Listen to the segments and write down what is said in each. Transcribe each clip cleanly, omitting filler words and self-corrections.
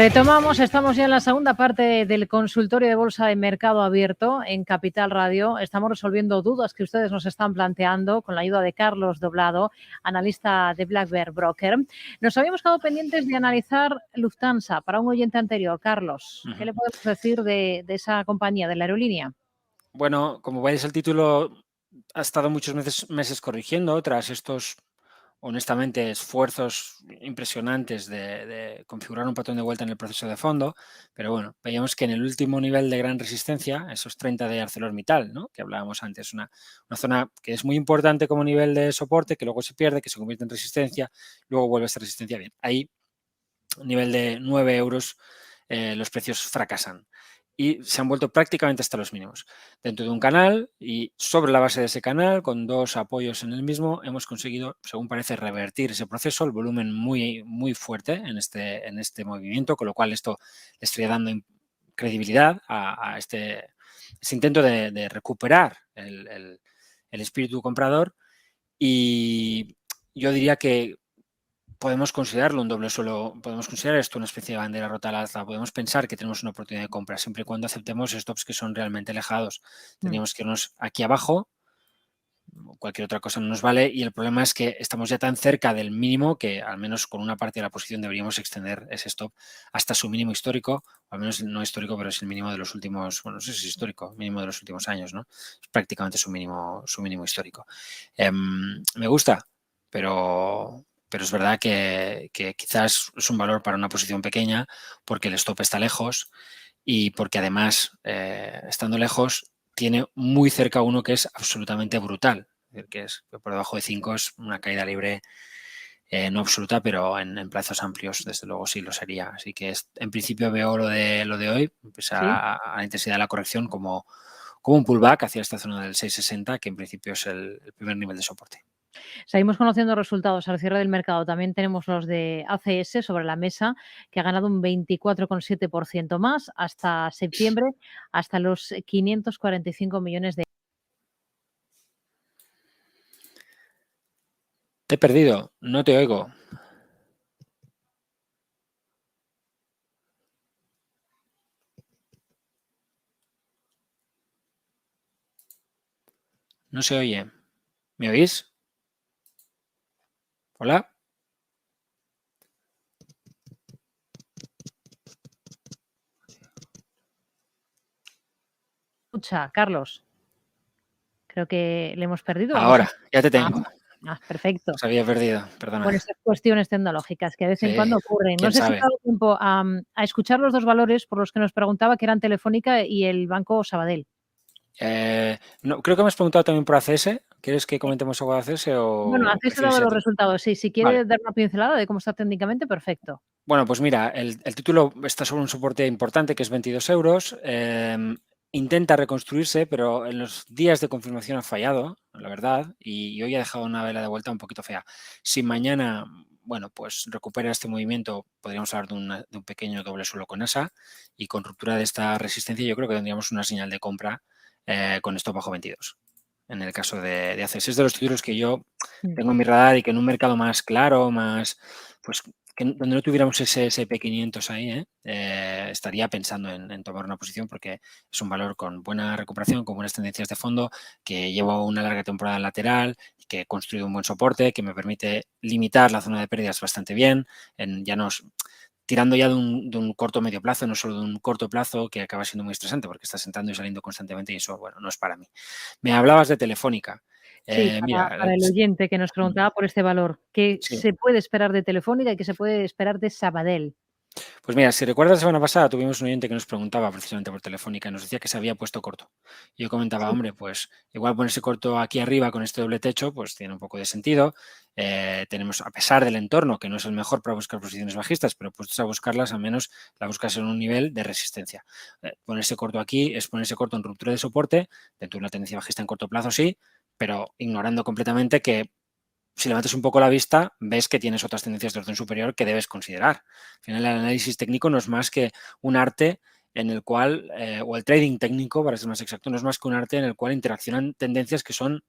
Retomamos, estamos ya en la segunda parte del consultorio de Bolsa de Mercado Abierto en Capital Radio. Estamos resolviendo dudas que ustedes nos están planteando con la ayuda de Carlos Doblado, analista de Black Bear Broker. Nos habíamos quedado pendientes de analizar Lufthansa para un oyente anterior. Carlos, ¿qué le podemos decir de esa compañía, de la aerolínea? Bueno, como veis, el título ha estado muchos meses corrigiendo tras estos, honestamente, esfuerzos impresionantes de configurar un patrón de vuelta en el proceso de fondo, pero bueno, veíamos que en el último nivel de gran resistencia, esos 30 de ArcelorMittal, ¿no?, que hablábamos antes, una zona que es muy importante como nivel de soporte, que luego se pierde, que se convierte en resistencia, luego vuelve a ser resistencia. Bien, ahí, a nivel de 9 euros, los precios fracasan y se han vuelto prácticamente hasta los mínimos. Dentro de un canal y sobre la base de ese canal, con dos apoyos en el mismo, hemos conseguido, según parece, revertir ese proceso, el volumen muy fuerte en este movimiento, con lo cual esto le estaría dando credibilidad a este intento de recuperar el espíritu comprador, y yo diría que podemos considerarlo un doble suelo, podemos considerar esto una especie de bandera rota al alza, podemos pensar que tenemos una oportunidad de compra siempre y cuando aceptemos stops que son realmente alejados. Tendríamos que irnos aquí abajo, cualquier otra cosa no nos vale, y el problema es que estamos ya tan cerca del mínimo que al menos con una parte de la posición deberíamos extender ese stop hasta su mínimo histórico, o al menos no histórico, pero es el mínimo de los últimos, bueno, no sé si es histórico, mínimo de los últimos años, ¿no? Es prácticamente su mínimo histórico. Me gusta, pero es verdad que quizás es un valor para una posición pequeña porque el stop está lejos y porque además, estando lejos, tiene muy cerca uno que es absolutamente brutal, es decir, que es por debajo de 5 es una caída libre, no absoluta, pero en plazos amplios, desde luego sí lo sería. Así que en principio veo lo de hoy, pues Sí. a la intensidad de la corrección como un pullback hacia esta zona del 660, que en principio es el primer nivel de soporte. Seguimos conociendo resultados al cierre del mercado. También tenemos los de ACS sobre la mesa, que ha ganado un 24,7% más hasta septiembre, hasta los 545 millones de. Te he perdido, no te oigo. No se oye. ¿Me oís? ¿Hola? Escucha, Carlos, creo que le hemos perdido. Vamos a. Ahora, ya te Ah, tengo. perfecto. Os había perdido, Bueno, perdona. esas cuestiones tecnológicas que de vez en Sí, cuando ocurren. No quién sé si te ha sabe. dado tiempo a escuchar los dos valores por los que nos preguntaba, que eran Telefónica y el Banco Sabadell. No, creo que me has preguntado también por ACS. ¿Quieres que comentemos algo de ACS Bueno, o ACS ha prefieres dado ya los resultados. Sí, si Vale. quiere dar una pincelada de cómo está técnicamente, perfecto. Bueno, pues mira, el título está sobre un soporte importante que es 22 euros. Intenta reconstruirse, pero en los días de confirmación ha fallado, la verdad, y hoy ha dejado una vela de vuelta un poquito fea. Si mañana, bueno, pues recupera este movimiento, podríamos hablar de un pequeño doble suelo con ASA, y con ruptura de esta resistencia yo creo que tendríamos una señal de compra con stop bajo 22. En el caso de ACS, es de los títulos que yo tengo en mi radar y que en un mercado más claro, más, pues donde no tuviéramos ese SP500 ahí, estaría pensando en tomar una posición, porque es un valor con buena recuperación, con buenas tendencias de fondo, que lleva una larga temporada lateral, que ha construido un buen soporte, que me permite limitar la zona de pérdidas bastante bien, tirando ya de un corto medio plazo, no solo de un corto plazo, que acaba siendo muy estresante porque está sentando y saliendo constantemente y eso, bueno, no es para mí. Me hablabas de Telefónica. Sí, Mira, para el oyente que nos preguntaba por este valor, ¿qué sí. se puede esperar de Telefónica y qué se puede esperar de Sabadell? Pues mira, si recuerdas, la semana pasada tuvimos un oyente que nos preguntaba precisamente por Telefónica y nos decía que se había puesto corto. Y yo comentaba, Sí. hombre, pues igual ponerse corto aquí arriba con este doble techo, pues tiene un poco de sentido. Tenemos, a pesar del entorno, que no es el mejor para buscar posiciones bajistas, pero puestos a buscarlas, al menos la buscas en un nivel de resistencia. Ponerse corto aquí es ponerse corto en ruptura de soporte, dentro de una tendencia bajista en corto plazo, sí, pero ignorando completamente que si levantas un poco la vista, ves que tienes otras tendencias de orden superior que debes considerar. Al final, el análisis técnico no es más que un arte en el cual, o el trading técnico, para ser más exacto, no es más que un arte en el cual interaccionan tendencias que son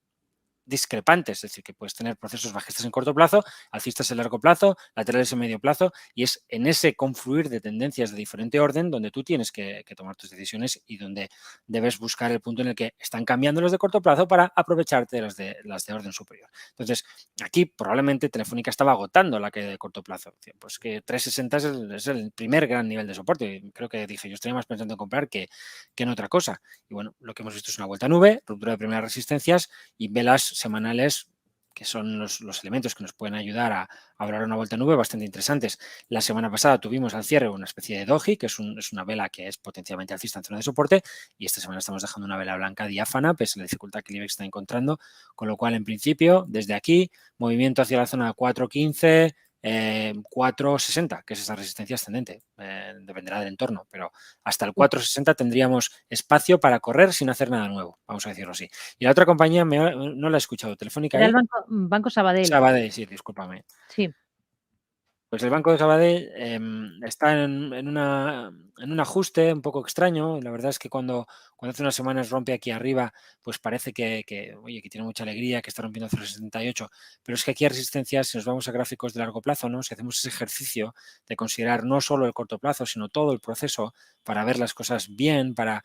discrepantes, es decir, que puedes tener procesos bajistas en corto plazo, alcistas en largo plazo, laterales en medio plazo, y es en ese confluir de tendencias de diferente orden donde tú tienes que tomar tus decisiones y donde debes buscar el punto en el que están cambiando los de corto plazo para aprovecharte de las de orden superior. Entonces, aquí probablemente Telefónica estaba agotando la que de corto plazo. Pues que 360 es el primer gran nivel de soporte. Creo que dije, yo estaría más pensando en comprar que en otra cosa. Y bueno, lo que hemos visto es una vuelta a nube, ruptura de primeras resistencias y velas semanales que son los elementos que nos pueden ayudar a hablar una vuelta a nube bastante interesantes. La semana pasada tuvimos al cierre una especie de doji, que es una vela que es potencialmente alcista en zona de soporte, y esta semana estamos dejando una vela blanca diáfana, pese a la dificultad que el IBEX está encontrando, con lo cual, en principio, desde aquí, movimiento hacia la zona de 4.15, 4.60, que es esa resistencia ascendente, dependerá del entorno, pero hasta el 4.60 tendríamos espacio para correr sin hacer nada nuevo, vamos a decirlo así. Y la otra compañía no la he escuchado, Telefónica Era y el Banco Sabadell. Sabadell, sí, discúlpame. Sí. Pues el Banco de Sabadell está en un ajuste un poco extraño. La verdad es que cuando hace unas semanas rompe aquí arriba, pues parece oye, que tiene mucha alegría, que está rompiendo 0,78, pero es que aquí hay resistencias, si nos vamos a gráficos de largo plazo, ¿no? Si hacemos ese ejercicio de considerar no solo el corto plazo, sino todo el proceso para ver las cosas bien, para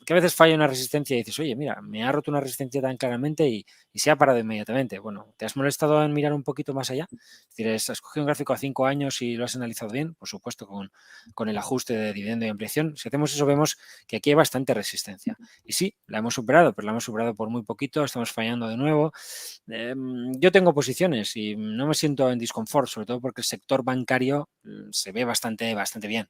que a veces falla una resistencia y dices, oye, mira, me ha roto una resistencia tan claramente y se ha parado inmediatamente. Bueno, ¿te has molestado en mirar un poquito más allá? Es decir, ¿has cogido un gráfico a 5 años y lo has analizado bien? Por supuesto, con el ajuste de dividendo y ampliación. Si hacemos eso, vemos que aquí hay bastante resistencia. Y sí, la hemos superado, pero la hemos superado por muy poquito, estamos fallando de nuevo. Yo tengo posiciones y no me siento en disconfort, sobre todo porque el sector bancario se ve bastante bien.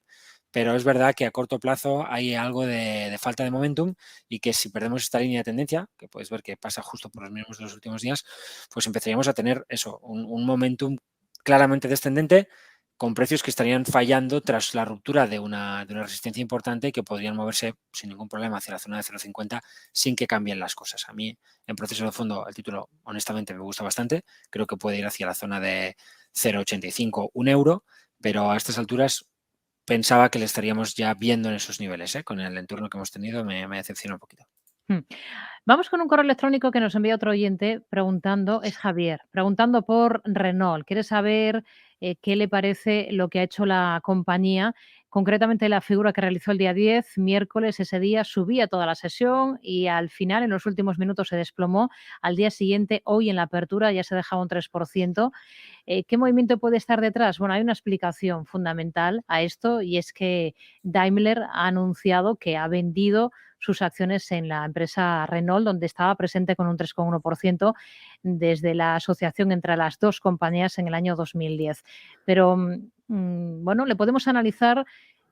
Pero es verdad que a corto plazo hay algo de falta de momentum y que si perdemos esta línea de tendencia, que puedes ver que pasa justo por los mínimos de los últimos días, pues empezaríamos a tener eso, un momentum claramente descendente con precios que estarían fallando tras la ruptura de una resistencia importante y que podrían moverse sin ningún problema hacia la zona de 0,50 sin que cambien las cosas. A mí, en proceso de fondo, el título honestamente me gusta bastante. Creo que puede ir hacia la zona de 0,85, 1 euro, pero a estas alturas pensaba que le estaríamos ya viendo en esos niveles. Con el entorno que hemos tenido me decepciona un poquito. Vamos con un correo electrónico que nos envía otro oyente preguntando, es Javier, preguntando por Renault. Quiere saber qué le parece lo que ha hecho la compañía, concretamente la figura que realizó el día 10, miércoles, ese día subía toda la sesión y al final, en los últimos minutos, se desplomó. Al día siguiente, hoy en la apertura, ya se dejaba un 3%. ¿Qué movimiento puede estar detrás? Bueno, hay una explicación fundamental a esto y es que Daimler ha anunciado que ha vendido sus acciones en la empresa Renault, donde estaba presente con un 3,1% desde la asociación entre las dos compañías en el año 2010. Pero, bueno, le podemos analizar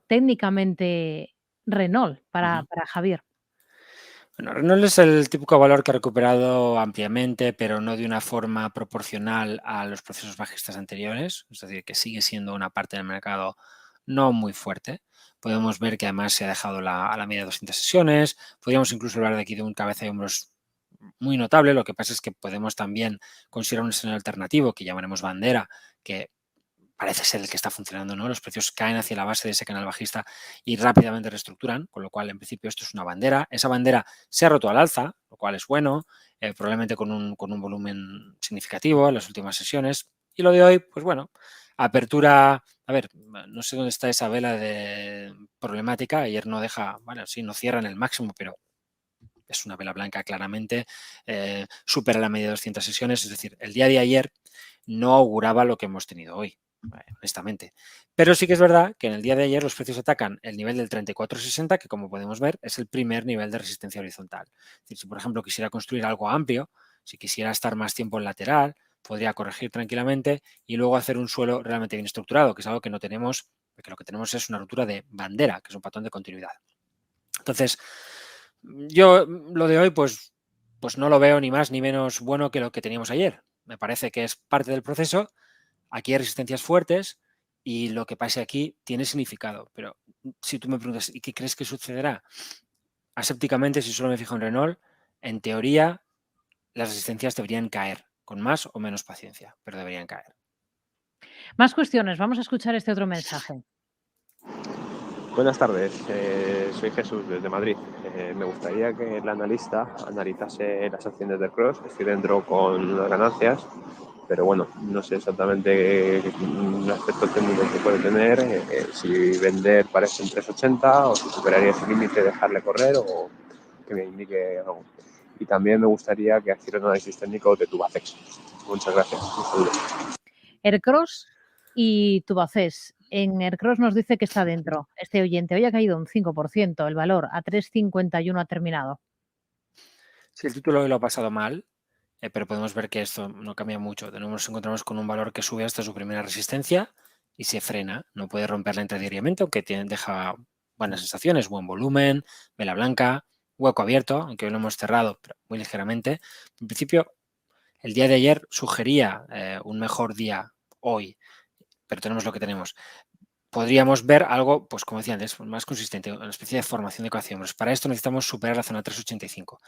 técnicamente Renault para Javier. Bueno, Renault es el típico valor que ha recuperado ampliamente, pero no de una forma proporcional a los procesos bajistas anteriores, es decir, que sigue siendo una parte del mercado no muy fuerte. Podemos ver que además se ha dejado a la media de 200 sesiones, podríamos incluso hablar de aquí de un cabeza de hombros muy notable. Lo que pasa es que podemos también considerar un escenario alternativo que llamaremos bandera, que parece ser el que está funcionando, ¿no? Los precios caen hacia la base de ese canal bajista y rápidamente reestructuran, con lo cual en principio esto es una bandera. Esa bandera se ha roto al alza, lo cual es bueno, probablemente con un volumen significativo en las últimas sesiones. Y lo de hoy, pues bueno, apertura, a ver, no sé dónde está esa vela de problemática, ayer no deja, bueno, sí, no cierra en el máximo, pero es una vela blanca claramente, supera la media de 200 sesiones, es decir, el día de ayer no auguraba lo que hemos tenido hoy, honestamente. Pero sí que es verdad que en el día de ayer los precios atacan el nivel del 34,60, que como podemos ver es el primer nivel de resistencia horizontal. Es decir, si por ejemplo quisiera construir algo amplio, si quisiera estar más tiempo en lateral, podría corregir tranquilamente y luego hacer un suelo realmente bien estructurado, que es algo que no tenemos, porque lo que tenemos es una ruptura de bandera, que es un patrón de continuidad. Entonces, yo lo de hoy, pues no lo veo ni más ni menos bueno que lo que teníamos ayer. Me parece que es parte del proceso. Aquí hay resistencias fuertes y lo que pase aquí tiene significado. Pero si tú me preguntas, ¿y qué crees que sucederá? Asépticamente, si solo me fijo en Renault, en teoría las resistencias deberían caer, con más o menos paciencia, pero deberían caer. Más cuestiones. Vamos a escuchar este otro mensaje. Buenas tardes, soy Jesús desde Madrid. Me gustaría que el analista analizase las acciones de Cross. Estoy dentro con unas ganancias, pero bueno, no sé exactamente el aspecto técnico que puede tener, si vender parece en 3,80 o si superaría ese límite, dejarle correr o que me indique algo. Y también me gustaría que hiciera un análisis técnico de Tubacex. Muchas gracias. Un saludo. Aircross y Tubacex. En Aircross nos dice que está dentro. Este oyente hoy ha caído un 5%, el valor a 3,51 ha terminado. Sí, el título hoy lo ha pasado mal, pero podemos ver que esto no cambia mucho. De nuevo nos encontramos con un valor que sube hasta su primera resistencia y se frena. No puede romperla intradiariamente, aunque deja buenas sensaciones, buen volumen, vela blanca, hueco abierto, aunque hoy lo hemos cerrado, pero muy ligeramente. En principio, el día de ayer sugería un mejor día hoy, pero tenemos lo que tenemos. Podríamos ver algo, pues como decía antes, más consistente, una especie de formación de ecuaciones. Para esto necesitamos superar la zona 3,85.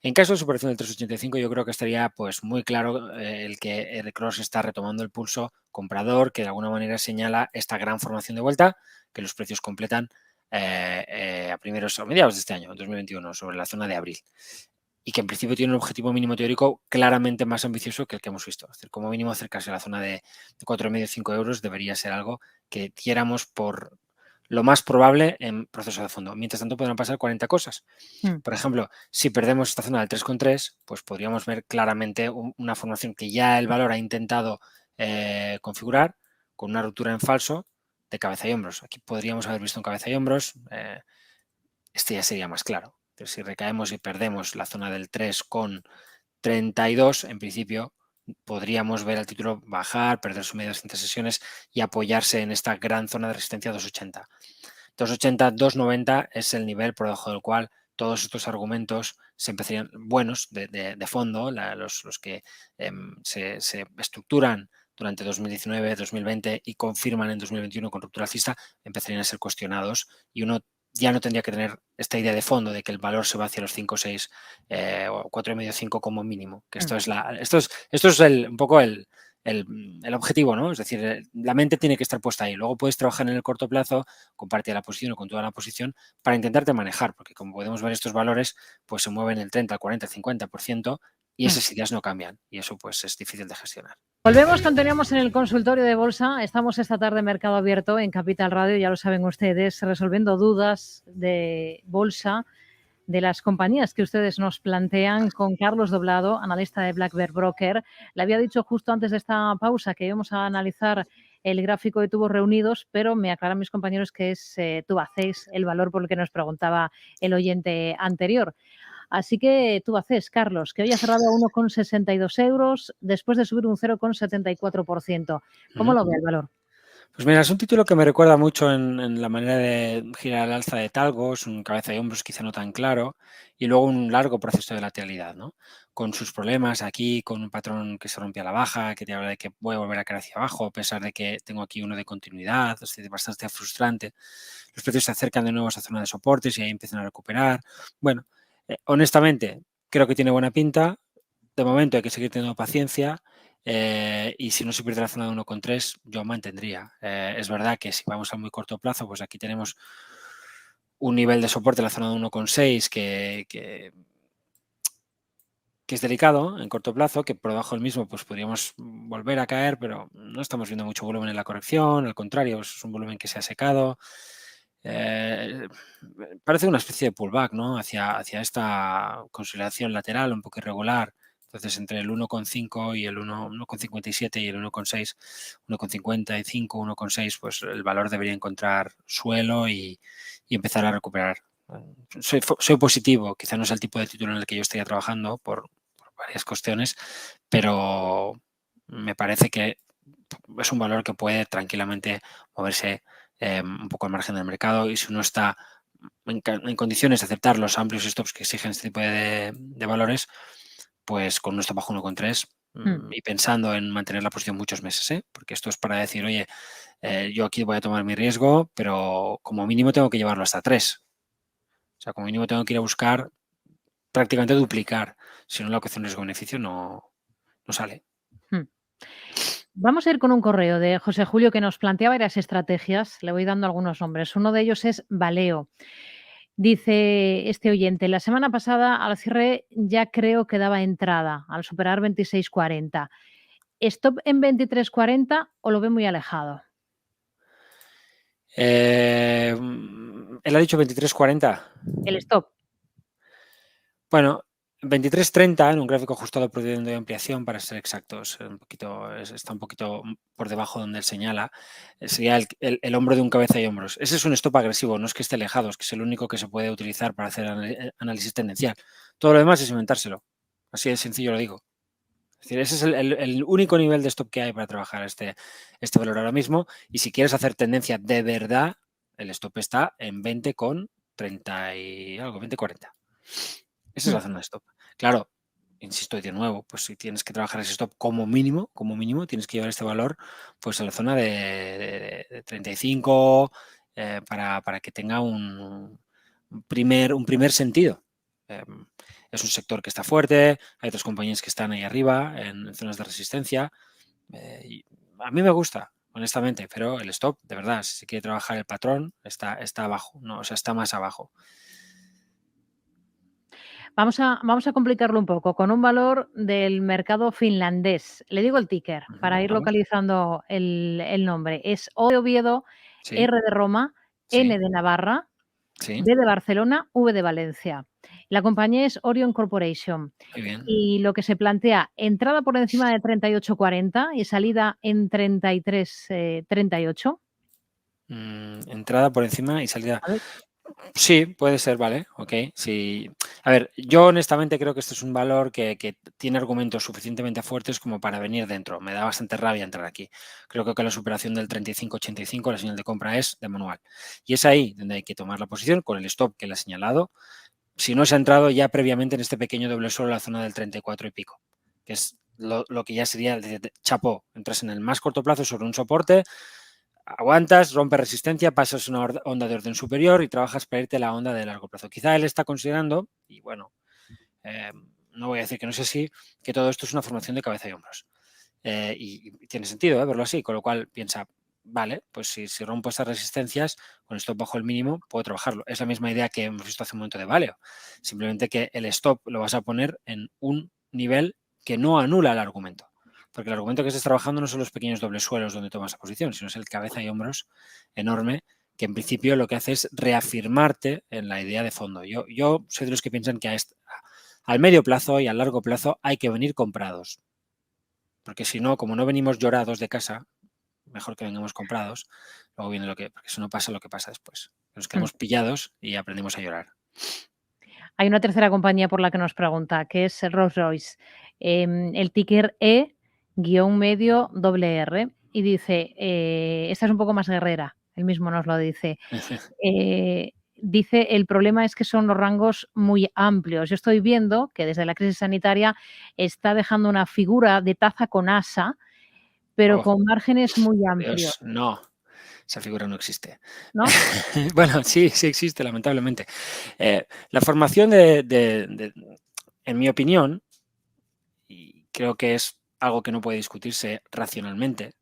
En caso de superación del 3,85, yo creo que estaría pues muy claro el que el cross está retomando el pulso comprador, que de alguna manera señala esta gran formación de vuelta que los precios completan a primeros o mediados de este año, 2021, sobre la zona de abril. Y que en principio tiene un objetivo mínimo teórico claramente más ambicioso que el que hemos visto. Es decir, como mínimo acercarse a la zona de 4,5-5 euros debería ser algo que diéramos por lo más probable en proceso de fondo. Mientras tanto, podrán pasar 40 cosas. Por ejemplo, si perdemos esta zona del 3,3, pues podríamos ver claramente una formación que ya el valor ha intentado configurar con una ruptura en falso de cabeza y hombros. Aquí podríamos haber visto un cabeza y hombros. Este ya sería más claro. Pero si recaemos y perdemos la zona del 3,32, en principio podríamos ver al título bajar, perder su media de 200 sesiones y apoyarse en esta gran zona de resistencia 2,80. 2,80, 2,90 es el nivel por debajo del cual todos estos argumentos se empezarían buenos de fondo, los que se estructuran durante 2019, 2020 y confirman en 2021 con ruptura alcista, empezarían a ser cuestionados y uno ya no tendría que tener esta idea de fondo de que el valor se va hacia los 5, 6 o 4,5, 5 como mínimo. Que esto es un poco el objetivo, ¿no? Es decir, la mente tiene que estar puesta ahí. Luego puedes trabajar en el corto plazo con parte de la posición o con toda la posición para intentarte manejar, porque como podemos ver estos valores, pues se mueven el 30, el 40, el 50% y esas ideas no cambian y eso pues es difícil de gestionar. Volvemos, continuamos en el consultorio de bolsa. Estamos esta tarde en Mercado Abierto en Capital Radio, ya lo saben ustedes, resolviendo dudas de bolsa de las compañías que ustedes nos plantean con Carlos Doblado, analista de Black Bear Broker. Le había dicho justo antes de esta pausa que íbamos a analizar el gráfico de tubos reunidos, pero me aclaran mis compañeros que es Tubacex el valor por el que nos preguntaba el oyente anterior. Así que Tubacex, Carlos, que hoy ha cerrado a 1,62 euros después de subir un 0,74%. ¿Cómo lo ve el valor? Pues mira, es un título que me recuerda mucho en la manera de girar al alza de Talgos, un cabeza y hombros quizá no tan claro, y luego un largo proceso de lateralidad, ¿no? Con sus problemas aquí, con un patrón que se rompe a la baja, que te habla de que voy a volver a caer hacia abajo, a pesar de que tengo aquí uno de continuidad, es bastante frustrante. Los precios se acercan de nuevo a esa zona de soportes y ahí empiezan a recuperar. Bueno, honestamente, creo que tiene buena pinta. De momento hay que seguir teniendo paciencia. Y si no se pierde la zona de 1,3, yo mantendría. Es verdad que si vamos a muy corto plazo, pues aquí tenemos un nivel de soporte en la zona de 1,6 que es delicado en corto plazo, que por debajo del mismo pues podríamos volver a caer, pero no estamos viendo mucho volumen en la corrección, al contrario, es un volumen que se ha secado. Parece una especie de pullback, ¿no? Hacia esta consolidación lateral un poco irregular. Entonces, entre el 1,5 y el 1,57 y el 1,6, 1,55, 1,6, pues el valor debería encontrar suelo y empezar a recuperar. Soy positivo, quizá no es el tipo de título en el que yo estaría trabajando por varias cuestiones, pero me parece que es un valor que puede tranquilamente moverse un poco al margen del mercado y si uno está en condiciones de aceptar los amplios stops que exigen este tipo de valores, pues con un stop bajo 1,3 y pensando en mantener la posición muchos meses, ¿eh? Porque esto es para decir, oye, yo aquí voy a tomar mi riesgo, pero como mínimo tengo que llevarlo hasta 3. O sea, como mínimo tengo que ir a buscar prácticamente duplicar. Si no, la ecuación riesgo-beneficio no sale. Vamos a ir con un correo de José Julio que nos plantea varias estrategias. Le voy dando algunos nombres. Uno de ellos es Valeo. Dice este oyente, la semana pasada al cierre ya creo que daba entrada al superar 26,40. ¿Stop en 23,40 o lo ve muy alejado? Él ha dicho 23,40. El stop. Bueno, 23,30 en un gráfico ajustado procediendo de ampliación, para ser exactos, está un poquito por debajo donde él señala, sería el hombro de un cabeza y hombros. Ese es un stop agresivo, no es que esté alejado, es que es el único que se puede utilizar para hacer análisis tendencial. Todo lo demás es inventárselo. Así de sencillo lo digo. Es decir, ese es el único nivel de stop que hay para trabajar este valor ahora mismo. Y si quieres hacer tendencia de verdad, el stop está en 20,30 y algo, 20,40. Esa es la zona de stop. Claro, insisto de nuevo, pues si tienes que trabajar ese stop como mínimo, tienes que llevar este valor pues a la zona de 35 para que tenga un primer sentido. Es un sector que está fuerte, hay otras compañías que están ahí arriba en zonas de resistencia. Y a mí me gusta, honestamente, pero el stop, de verdad, si se quiere trabajar el patrón, está abajo, ¿no? O sea, está más abajo. Vamos a complicarlo un poco con un valor del mercado finlandés. Le digo el ticker para ir Vamos. localizando el nombre. Es O de Oviedo, Sí, R de Roma, sí, N de Navarra, sí, B de Barcelona, V de Valencia. La compañía es Orion Corporation muy bien. y lo que se plantea, entrada por encima de 38,40 y salida en 33,38. Entrada por encima y salida. A ver, Sí, puede ser, vale, ok. Sí. A ver, yo honestamente creo que este es un valor que tiene argumentos suficientemente fuertes como para venir dentro. Me da bastante rabia entrar aquí. Creo que la superación del 35,85, la señal de compra es de manual. Y es ahí donde hay que tomar la posición con el stop que le he señalado. Si no se ha entrado ya previamente en este pequeño doble suelo, la zona del 34 y pico, que es lo que ya sería chapó. Entras en el más corto plazo sobre un soporte, aguantas, rompes resistencia, pasas una onda de orden superior y trabajas para irte a la onda de largo plazo. Quizá él está considerando, y bueno, no voy a decir que no es así, que todo esto es una formación de cabeza y hombros. Y tiene sentido verlo así, con lo cual piensa, vale, pues si rompo estas resistencias, con stop bajo el mínimo, puedo trabajarlo. Es la misma idea que hemos visto hace un momento de Valeo. Simplemente que el stop lo vas a poner en un nivel que no anula el argumento. Porque el argumento que estés trabajando no son los pequeños dobles suelos donde tomas la posición, sino es el cabeza y hombros enorme que en principio lo que hace es reafirmarte en la idea de fondo. Yo soy de los que piensan que al medio plazo y al largo plazo hay que venir comprados. Porque si no, como no venimos llorados de casa, mejor que vengamos comprados, luego viene porque si no pasa lo que pasa después. Nos quedamos pillados y aprendemos a llorar. hay una tercera compañía por la que nos pregunta, que es Rolls-Royce. El ticker E-medio R y dice, esta es un poco más guerrera, él mismo nos lo dice. Dice, el problema es que son los rangos muy amplios. Yo estoy viendo que desde la crisis sanitaria está dejando una figura de taza con asa, pero Oh, con márgenes muy por amplios, Dios, no. Esa figura no existe. ¿no? Bueno, sí existe, lamentablemente. La formación en mi opinión, y creo que es algo que no puede discutirse racionalmente,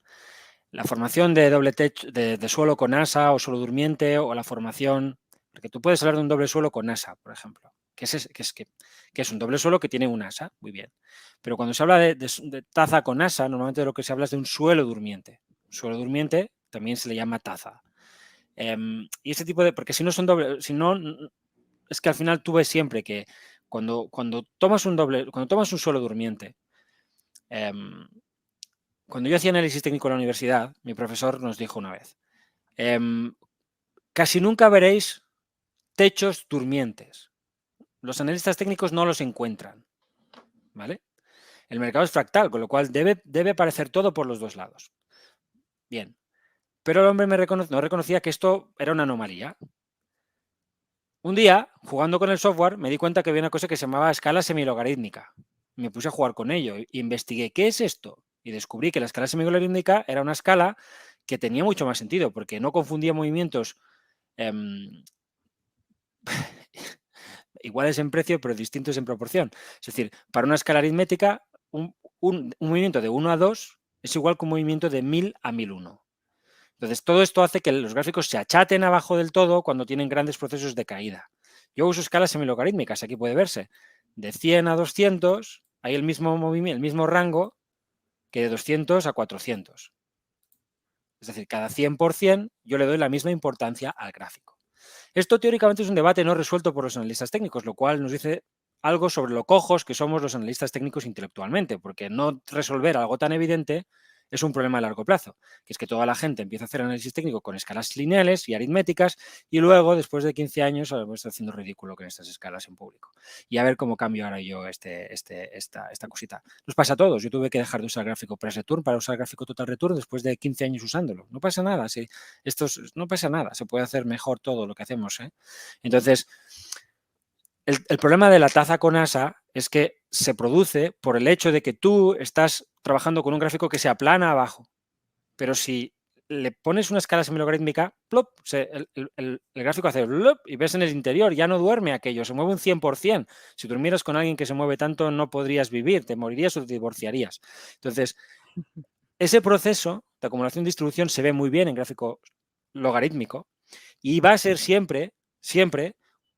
la formación de doble techo, de suelo con asa o suelo durmiente, o la formación, porque tú puedes hablar de un doble suelo con asa, por ejemplo, que es un doble suelo que tiene un asa, muy bien. Pero cuando se habla de taza con asa, normalmente de lo que se habla es de un suelo durmiente. Suelo durmiente también se le llama taza. Y ese tipo de, porque si no son doble, si no, es que al final tú ves siempre que cuando tomas un suelo durmiente, cuando yo hacía análisis técnico en la universidad, mi profesor nos dijo una vez, casi nunca veréis techos durmientes. Los analistas técnicos no los encuentran, ¿vale? El mercado es fractal, con lo cual debe aparecer todo por los dos lados. Bien, pero el hombre no reconocía que esto era una anomalía. Un día, jugando con el software, me di cuenta que había una cosa que se llamaba escala semilogarítmica. Me puse a jugar con ello e investigué qué es esto. Y descubrí que la escala semilogarítmica era una escala que tenía mucho más sentido, porque no confundía movimientos iguales en precio, pero distintos en proporción. Es decir, para una escala aritmética, un movimiento de 1 a 2 es igual que un movimiento de 1000 a 1001. Entonces, todo esto hace que los gráficos se achaten abajo del todo cuando tienen grandes procesos de caída. Yo uso escalas semilogarítmicas, aquí puede verse. De 100 a 200 hay el mismo movimiento, el mismo rango que de 200 a 400. Es decir, cada 100% yo le doy la misma importancia al gráfico. Esto teóricamente es un debate no resuelto por los analistas técnicos, lo cual nos dice algo sobre lo cojos que somos los analistas técnicos intelectualmente, porque no resolver algo tan evidente es un problema a largo plazo, que es que toda la gente empieza a hacer análisis técnico con escalas lineales y aritméticas y luego, después de 15 años, está haciendo ridículo con estas escalas en público. Y a ver cómo cambio ahora yo esta cosita. Nos pasa a todos. Yo tuve que dejar de usar gráfico press return para usar gráfico total return después de 15 años usándolo. No pasa nada. Sí, no pasa nada. Se puede hacer mejor todo lo que hacemos. Entonces, el problema de la taza con asa es que se produce por el hecho de que tú estás trabajando con un gráfico que se aplana abajo. Pero si le pones una escala semilogarítmica, plop, el gráfico hace plop y ves en el interior, ya no duerme aquello, se mueve un 100%. Si durmieras con alguien que se mueve tanto, no podrías vivir, te morirías o te divorciarías. Entonces, ese proceso de acumulación de distribución se ve muy bien en gráfico logarítmico y va a ser siempre, siempre,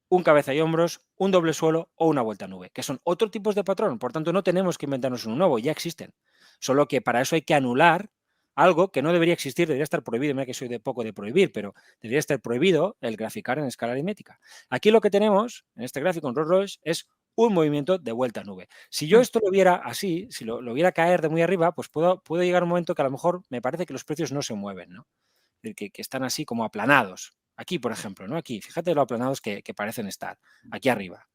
un cabeza y hombros, un doble suelo o una vuelta a nube, que son otros tipos de patrón. Por tanto, no tenemos que inventarnos uno nuevo, ya existen. Solo que para eso hay que anular algo que no debería existir, debería estar prohibido. Mira que soy de poco de prohibir, pero debería estar prohibido el graficar en escala aritmética. Aquí lo que tenemos, en este gráfico en Rolls Royce, es un movimiento de vuelta a nube. Si yo esto lo viera así, si lo viera caer de muy arriba, pues puedo llegar a un momento que a lo mejor me parece que los precios no se mueven, ¿no? Que están así como aplanados. Aquí, por ejemplo, ¿no? Aquí, fíjate lo aplanados que parecen estar, aquí arriba.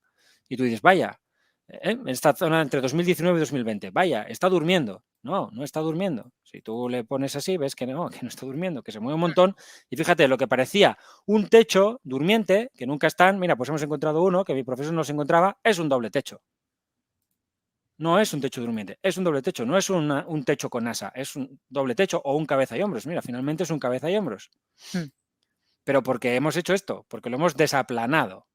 Y tú dices, vaya, en esta zona entre 2019 y 2020, vaya, está durmiendo. No, no está durmiendo. Si tú le pones así, ves que no está durmiendo, que se mueve un montón. Y fíjate, lo que parecía un techo durmiente, que nunca están, mira, pues hemos encontrado uno que mi profesor no se encontraba, es un doble techo. No es un techo durmiente, es un doble techo, no es un techo con asa, es un doble techo o un cabeza y hombros. Mira, finalmente es un cabeza y hombros. Pero porque hemos hecho esto, porque lo hemos desaplanado,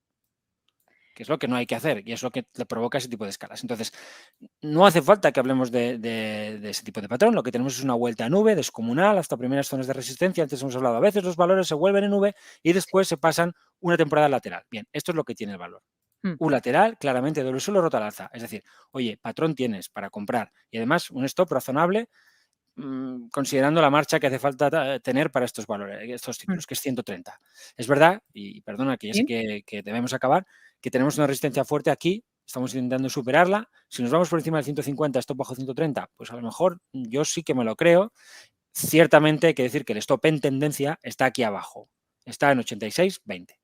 que es lo que no hay que hacer y es lo que le provoca ese tipo de escalas. Entonces, no hace falta que hablemos de ese tipo de patrón, lo que tenemos es una vuelta a nube descomunal hasta primeras zonas de resistencia. Antes hemos hablado, a veces los valores se vuelven en nube y después se pasan una temporada lateral. Bien, esto es lo que tiene el valor. Un lateral, claramente, doble suelo, rota al alza. Es decir, oye, patrón tienes para comprar y además un stop razonable considerando la marcha que hace falta tener para estos valores, estos títulos, que es 130. Es verdad, y perdona que ya sé que debemos acabar, que tenemos una resistencia fuerte aquí, estamos intentando superarla. Si nos vamos por encima del 150, stop bajo 130, pues a lo mejor yo sí que me lo creo. Ciertamente hay que decir que el stop en tendencia está aquí abajo, está en 86,20.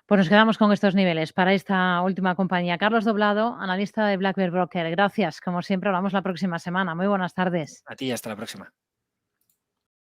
Pues nos quedamos con estos niveles para esta última compañía. Carlos Doblado, analista de Black Bear Broker. Gracias. Como siempre, hablamos la próxima semana. Muy buenas tardes. A ti y hasta la próxima.